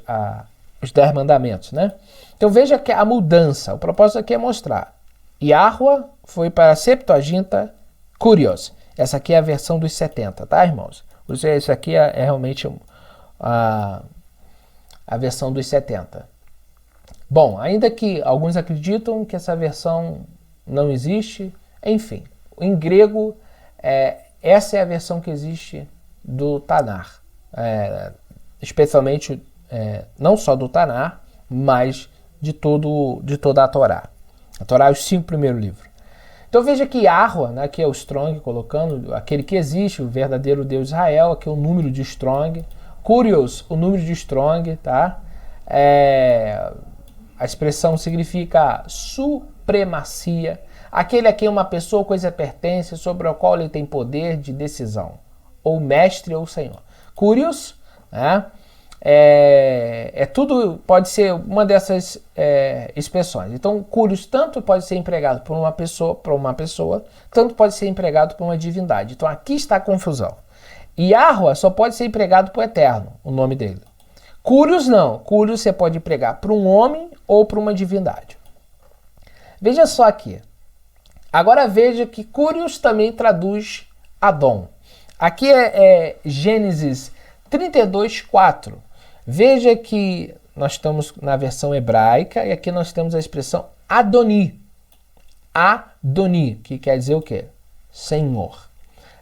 10 mandamentos, né? Então veja que a mudança, o propósito aqui é mostrar. Yahweh foi para a Septuaginta Kurios. Essa aqui é a versão dos 70, tá, irmãos? Isso aqui é realmente a versão dos 70. Bom, ainda que alguns acreditam que essa versão não existe, enfim, em grego, essa é a versão que existe do Tanar, especialmente não só do Tanar, mas de toda a Torá. A Torá é os 5 primeiros livros. Então veja que Yahweh, né, que é o Strong colocando, aquele que existe, o verdadeiro Deus de Israel, aqui é o número de Strong. Kurios, o número de Strong, tá? A expressão significa supremacia, aquele a quem uma pessoa ou coisa pertence, sobre o qual ele tem poder de decisão, ou mestre ou senhor. Kurios, né? Tudo pode ser uma dessas expressões. Então, Kurios tanto pode ser empregado por uma pessoa, tanto pode ser empregado por uma divindade. Então, aqui está a confusão. Yahweh só pode ser empregado por eterno, o nome dele. Kurios não. Kurios você pode empregar para um homem ou para uma divindade. Veja só aqui. Agora veja que Kurios também traduz Adon. Aqui é Gênesis 32:4. Veja que nós estamos na versão hebraica e aqui nós temos a expressão Adoni. Adoni, que quer dizer o quê? Senhor.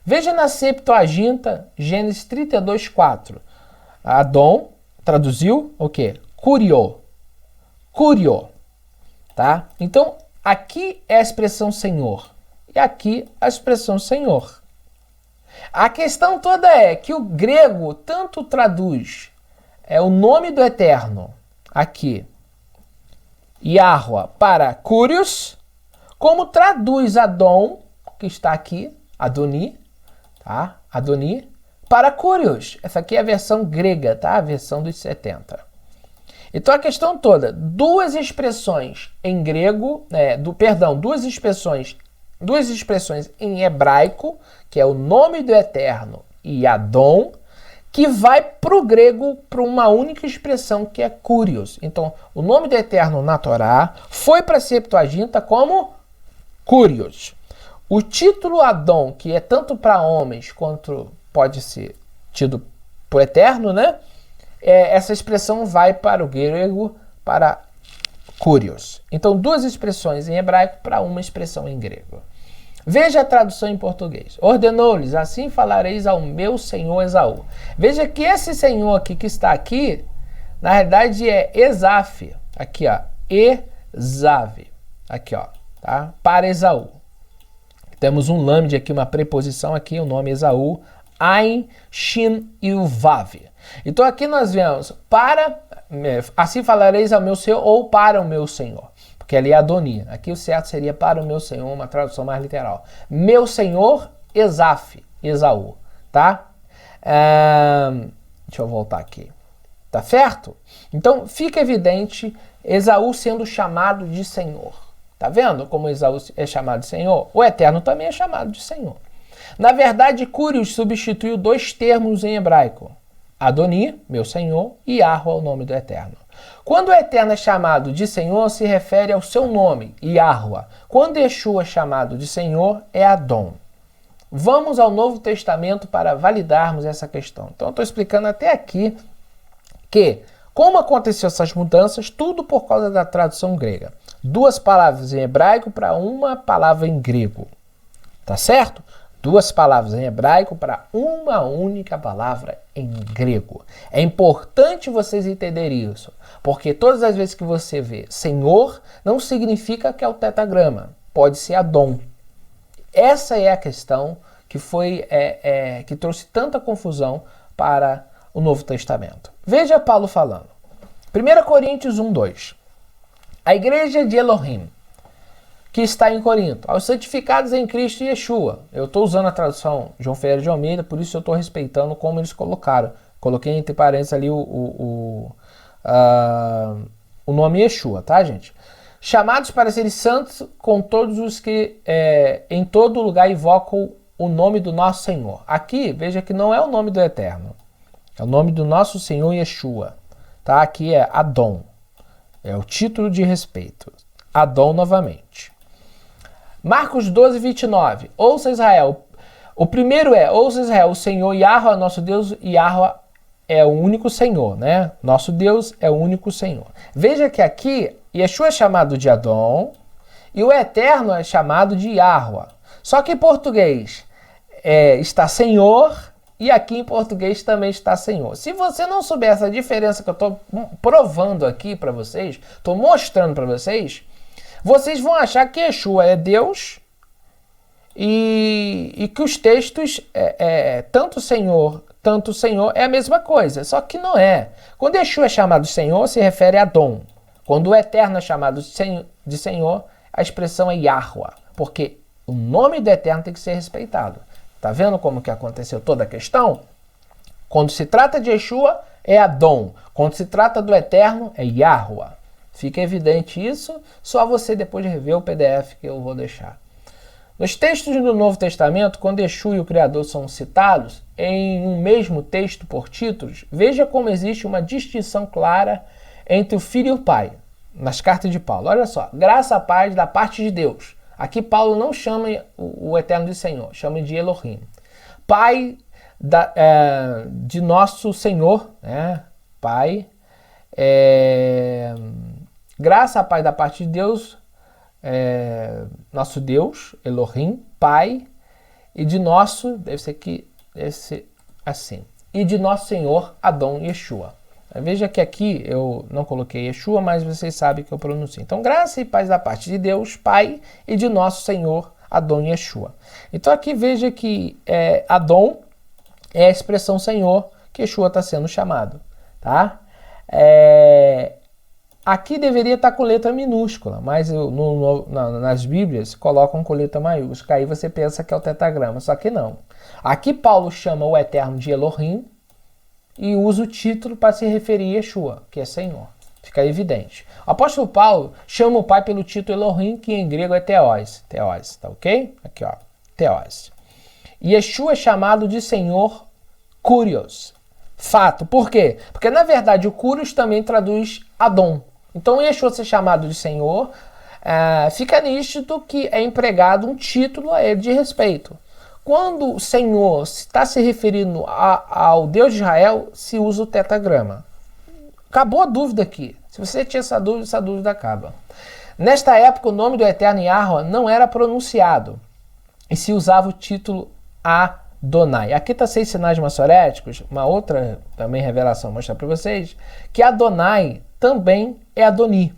Veja na Septuaginta, Gênesis 32:4. Adon traduziu o quê? Curio. Curio. Tá? Então, aqui é a expressão Senhor. E aqui a expressão Senhor. A questão toda é que o grego tanto traduz o nome do Eterno, aqui, Yahweh, para Kurios, como traduz Adon, que está aqui, Adoni, tá? Adoni, para Kurios. Essa aqui é a versão grega, tá? A versão dos 70. Então a questão toda, duas expressões em grego, duas expressões em hebraico, que é o nome do Eterno e Adon, que vai para o grego para uma única expressão que é Kurios. Então, o nome do Eterno na Torá foi para a Septuaginta como Kurios. O título Adon, que é tanto para homens quanto pode ser tido por Eterno, né? Essa expressão vai para o grego para Kurios. Então, duas expressões em hebraico para uma expressão em grego. Veja a tradução em português. Ordenou-lhes, assim falareis ao meu senhor Esaú. Veja que esse senhor aqui que está aqui, na realidade é Esaf. Aqui, ó. Esav. Aqui, ó. Tá? Para Esaú. Temos um lamed aqui, uma preposição aqui, o nome Esaú. Ain, Shin e o Vav. Então aqui nós vemos para, assim falareis ao meu senhor ou para o meu senhor. Porque ali é Adoni. Aqui o certo seria para o meu senhor, uma tradução mais literal. Meu senhor, Esaf, Esaú, tá? Deixa eu voltar aqui. Tá certo? Então fica evidente Esaú sendo chamado de senhor. Tá vendo como Esaú é chamado de senhor? O Eterno também é chamado de senhor. Na verdade, Kurios substituiu dois termos em hebraico. Adoni, meu senhor, e Yahweh, o nome do Eterno. Quando o Eterno é chamado de Senhor, se refere ao seu nome, Yahweh. Quando Yeshua é chamado de Senhor, é Adon. Vamos ao Novo Testamento para validarmos essa questão. Então, eu estou explicando até aqui que Como aconteceu essas mudanças? Tudo por causa da tradução grega. 2 palavras em hebraico para uma palavra em grego. Tá certo? 2 palavras em hebraico para uma única palavra em grego. É importante vocês entenderem isso, porque todas as vezes que você vê Senhor, não significa que é o tetragrama. Pode ser Adon. Essa é a questão que que trouxe tanta confusão para o Novo Testamento. Veja Paulo falando. 1 Coríntios 1:2. A igreja de Elohim, que está em Corinto, aos santificados em Cristo e Yeshua. Eu estou usando a tradução João Ferreira de Almeida, por isso eu estou respeitando como eles colocaram. Coloquei entre parênteses ali o nome Yeshua, tá, gente? Chamados para serem santos com todos os que em todo lugar invocam o nome do nosso Senhor. Aqui, veja que não é o nome do Eterno. É o nome do nosso Senhor Yeshua. Tá? Aqui é Adon. É o título de respeito. Adon novamente. Marcos 12:29. Ouça Israel. O primeiro ouça Israel, o Senhor Yahweh, nosso Deus, Yahweh é o único Senhor, né? Nosso Deus é o único Senhor. Veja que aqui, Yeshua é chamado de Adon e o Eterno é chamado de Yahweh. Só que em português está Senhor e aqui em português também está Senhor. Se você não souber essa diferença que eu estou provando aqui para vocês, estou mostrando para vocês, vocês vão achar que Yeshua é Deus e que os textos, tanto Senhor é a mesma coisa, só que não é. Quando Yeshua é chamado de Senhor, se refere a Adon. Quando o Eterno é chamado de Senhor, a expressão é Yahweh, porque o nome do Eterno tem que ser respeitado. Tá vendo como que aconteceu toda a questão? Quando se trata de Yeshua, é Adon. Quando se trata do Eterno, é Yahweh. Fica evidente isso, só você depois de rever o PDF que eu vou deixar. Nos textos do Novo Testamento, quando Yeshua e o Criador são citados em um mesmo texto por títulos, veja como existe uma distinção clara entre o Filho e o Pai, nas cartas de Paulo. Olha só, graça a paz da parte de Deus. Aqui Paulo não chama o Eterno de Senhor, chama de Elohim. Pai de nosso Senhor, né? Pai, graça a paz da parte de Deus, nosso Deus, Elohim, Pai, e de nosso, deve ser assim, e de nosso Senhor, Adon Yeshua. Veja que aqui eu não coloquei Yeshua, mas vocês sabem que eu pronuncio. Então, graça e paz da parte de Deus, Pai, e de nosso Senhor, Adon Yeshua. Então aqui veja que Adon é a expressão Senhor que Yeshua está sendo chamado. Tá? Aqui deveria estar com letra minúscula, mas nas Bíblias colocam com letra maiúscula. Aí você pensa que é o tetragrama, só que não. Aqui Paulo chama o Eterno de Elohim e usa o título para se referir a Yeshua, que é Senhor. Fica evidente. O apóstolo Paulo chama o Pai pelo título Elohim, que em grego é Theos. Theos, tá ok? Aqui, ó. Theos. E Yeshua é chamado de Senhor Kurios. Fato. Por quê? Porque, na verdade, o Kurios também traduz Adon. Então, Yeshua ser chamado de Senhor, fica nítido que é empregado um título a ele de respeito. Quando o Senhor está se referindo ao Deus de Israel, se usa o tetragrama. Acabou a dúvida aqui. Se você tinha essa dúvida acaba. Nesta época, o nome do Eterno Yahweh não era pronunciado e se usava o título Adonai. Aqui está 6 sinais maçoréticos, uma outra também revelação, vou mostrar para vocês, que Adonai também é Adoni.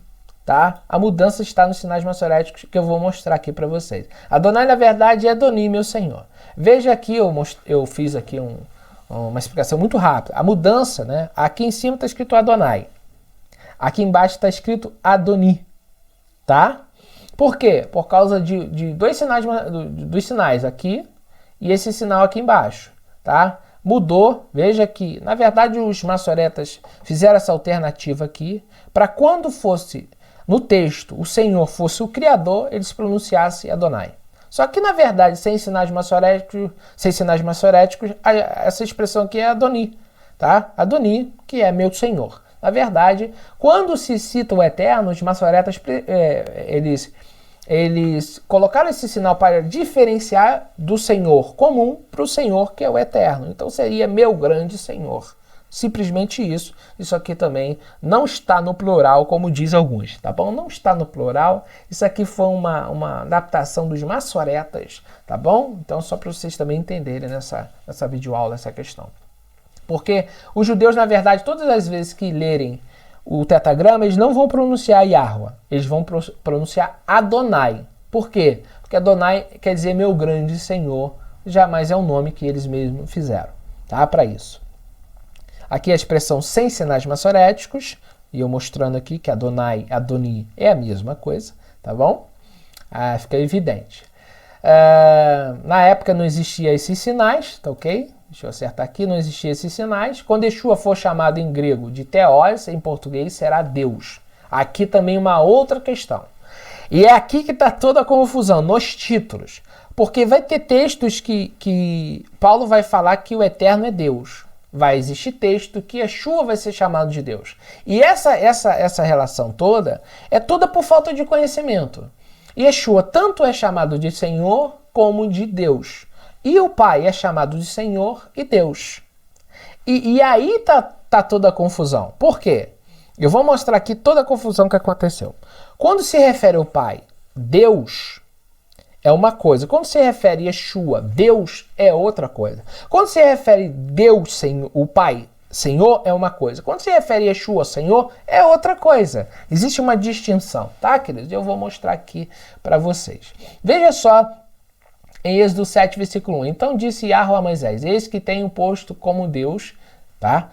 Tá? A mudança está nos sinais maçoréticos que eu vou mostrar aqui para vocês. Adonai, na verdade, é Adoni, meu Senhor. Veja aqui, eu fiz aqui uma explicação muito rápida. A mudança, né? Aqui em cima está escrito Adonai. Aqui embaixo está escrito Adoni. Tá? Por quê? Por causa de dos sinais aqui e esse sinal aqui embaixo. Tá? Mudou. Veja que, na verdade, os maçoretas fizeram essa alternativa aqui para quando fosse no texto o Senhor fosse o Criador, eles pronunciassem Adonai. Só que, na verdade, sem sinais maçoréticos, essa expressão aqui é Adoni. Tá? Adoni, que é meu Senhor. Na verdade, quando se cita o Eterno, os maçoretas eles colocaram esse sinal para diferenciar do Senhor comum para o Senhor que é o Eterno. Então seria meu grande Senhor. Simplesmente isso. Isso aqui também não está no plural, como diz alguns, tá bom? Não está no plural. Isso aqui foi uma adaptação dos maçoretas, tá bom? Então, só para vocês também entenderem nessa videoaula essa questão. Porque os judeus, na verdade, todas as vezes que lerem o tetragrama, eles não vão pronunciar Yahweh, eles vão pronunciar Adonai. Por quê? Porque Adonai quer dizer meu grande Senhor, jamais é um nome que eles mesmos fizeram, tá? Para isso. Aqui a expressão sem sinais maçoréticos, e eu mostrando aqui que Adonai, Adoni é a mesma coisa, tá bom? Fica evidente. Na época não existia esses sinais, tá ok? Deixa eu acertar aqui, não existia esses sinais. Quando Yeshua for chamado em grego de Theos, em português será Deus. Aqui também uma outra questão. E é aqui que está toda a confusão, nos títulos. Porque vai ter textos que Paulo vai falar que o Eterno é Deus. Vai existir texto que Yeshua vai ser chamado de Deus. E essa relação toda é toda por falta de conhecimento. Yeshua tanto é chamado de Senhor como de Deus. E o Pai é chamado de Senhor e Deus. E aí tá toda a confusão. Por quê? Eu vou mostrar aqui toda a confusão que aconteceu. Quando se refere ao Pai, Deus é uma coisa. Quando se refere a Yeshua, Deus é outra coisa. Quando se refere Deus, Senhor, o Pai, Senhor, é uma coisa. Quando se refere a Yeshua, Senhor, é outra coisa. Existe uma distinção, tá, queridos? Eu vou mostrar aqui para vocês. Veja só em Êxodo 7, versículo 1. Então disse Yahweh a Moisés, eis que tenho posto como Deus, tá?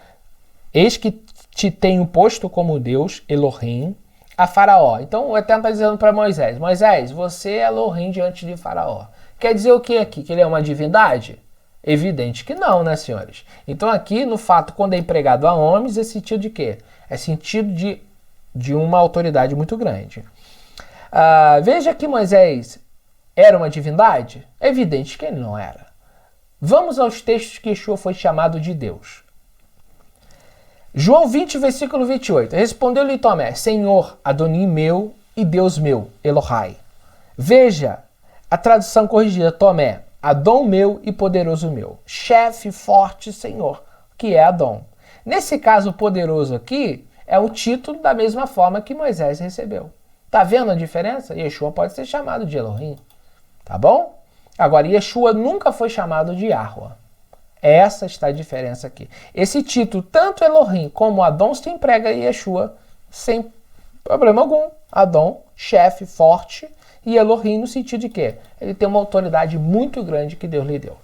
Eis que te tenho posto como Deus, Elohim, a Faraó. Então o Eterno está dizendo para Moisés, Moisés, você é Elohim diante de Faraó. Quer dizer o que aqui? Que ele é uma divindade? Evidente que não, né, senhores? Então aqui, no fato, quando é empregado a homens, é sentido de quê? É sentido de uma autoridade muito grande. Veja que Moisés era uma divindade? É evidente que ele não era. Vamos aos textos que Yeshua foi chamado de Deus. João 20, versículo 28. Respondeu-lhe Tomé, Senhor, Adoni meu e Deus meu, Elohai. Veja a tradução corrigida, Tomé, Adon meu e poderoso meu. Chefe, forte, Senhor, que é Adon. Nesse caso, poderoso aqui é o título da mesma forma que Moisés recebeu. Tá vendo a diferença? Yeshua pode ser chamado de Elohim. Tá bom? Agora, Yeshua nunca foi chamado de Yahweh. Essa está a diferença aqui. Esse título, tanto Elohim como Adon, se emprega a Yeshua sem problema algum. Adon, chefe, forte, e Elohim no sentido de quê? Ele tem uma autoridade muito grande que Deus lhe deu.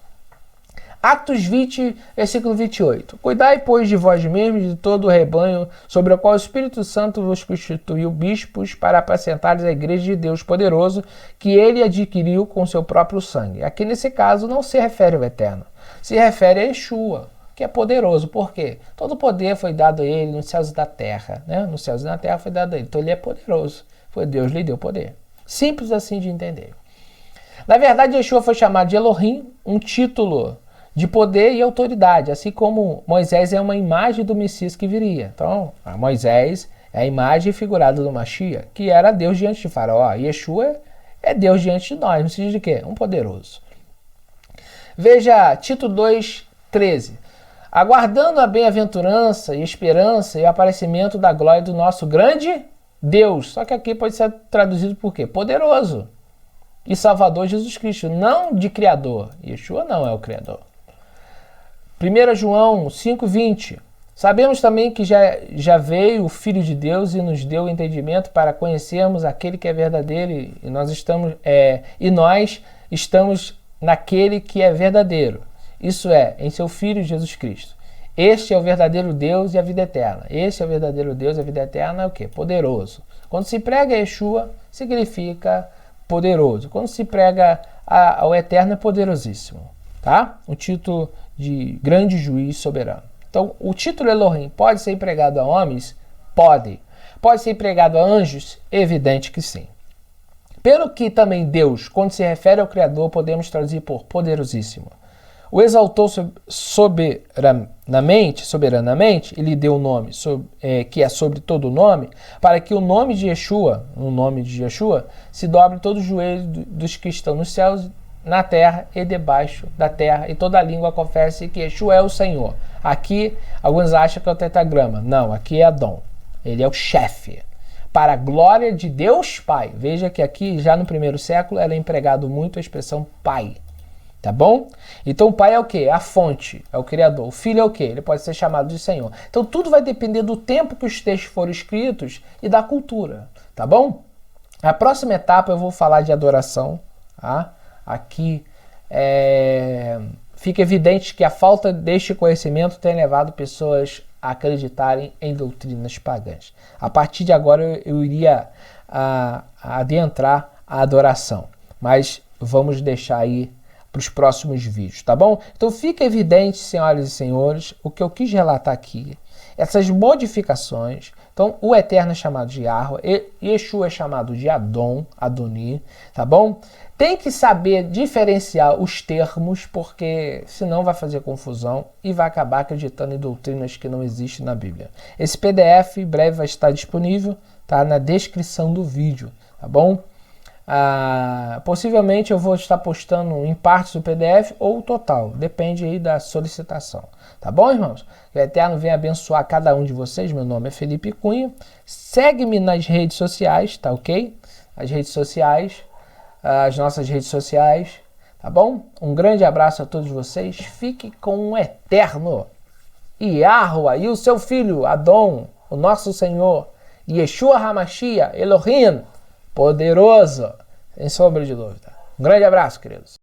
Atos 20, versículo 28. Cuidai, pois, de vós mesmos e de todo o rebanho, sobre o qual o Espírito Santo vos constituiu bispos para apacentares a igreja de Deus poderoso, que ele adquiriu com seu próprio sangue. Aqui, nesse caso, não se refere ao Eterno. Se refere a Yeshua, que é poderoso. Por quê? Todo o poder foi dado a ele nos céus e na terra. Né? Nos céus e na terra foi dado a ele. Então, ele é poderoso. Foi Deus lhe deu poder. Simples assim de entender. Na verdade, Yeshua foi chamado de Elohim, um título de poder e autoridade, assim como Moisés é uma imagem do Messias que viria. Então, Moisés é a imagem figurada do Mashiach, que era Deus diante de Faraó. Yeshua é Deus diante de nós, no sentido de quê? Um poderoso. Veja Tito 2, 13. Aguardando a bem-aventurança e esperança e o aparecimento da glória do nosso grande Deus. Só que aqui pode ser traduzido por quê? Poderoso. E Salvador Jesus Cristo, não de Criador. Yeshua não é o Criador. 1 João 5,20. Sabemos também que já veio o Filho de Deus e nos deu o entendimento para conhecermos aquele que é verdadeiro e nós estamos naquele que é verdadeiro. Isso é, em seu Filho Jesus Cristo. Este é o verdadeiro Deus e a vida eterna. Este é o verdadeiro Deus e a vida eterna é o quê? Poderoso. Quando se prega Yeshua, significa poderoso. Quando se prega ao Eterno, é poderosíssimo. Tá? Um título de grande juiz soberano. Então, o título Elohim pode ser empregado a homens? Pode. Pode ser empregado a anjos? Evidente que sim. Pelo que também Deus, quando se refere ao Criador, podemos traduzir por poderosíssimo. O exaltou soberanamente, e lhe deu o nome, que é sobre todo o nome, para que o nome de Yeshua, se dobre todo o joelho dos que estão nos céus, na terra e debaixo da terra, e toda língua confesse que Yeshua é o Senhor. Aqui, alguns acham que é o tetragrama. Não, aqui é Adão. Ele é o chefe. Para a glória de Deus Pai. Veja que aqui, já no primeiro século, era empregado muito a expressão Pai. Tá bom? Então o Pai é o quê? É a fonte, é o Criador. O Filho é o quê? Ele pode ser chamado de Senhor. Então tudo vai depender do tempo que os textos foram escritos e da cultura. Tá bom? A próxima etapa eu vou falar de adoração. Tá? Aqui fica evidente que a falta deste conhecimento tem levado pessoas a acreditarem em doutrinas pagãs. A partir de agora eu iria adentrar a adoração, mas vamos deixar aí para os próximos vídeos, tá bom? Então fica evidente, senhoras e senhores, o que eu quis relatar aqui, essas modificações. Então o Eterno é chamado de Yahweh, Yeshua é chamado de Adon, Adoni, tá bom? Tem que saber diferenciar os termos, porque senão vai fazer confusão e vai acabar acreditando em doutrinas que não existem na Bíblia. Esse PDF em breve vai estar disponível, tá na descrição do vídeo, tá bom? Possivelmente eu vou estar postando em partes do PDF ou total, depende aí da solicitação, tá bom, irmãos? Que o Eterno venha abençoar cada um de vocês. Meu nome é Felipe Cunha, segue-me nas redes sociais, tá ok? As redes sociais, as nossas redes sociais, tá bom? Um grande abraço a todos vocês, fique com o Eterno, Yahweh e o seu filho Adon, o nosso Senhor, Yeshua HaMashiach, Elohim, poderoso, sem sombra de dúvida. Um grande abraço, queridos.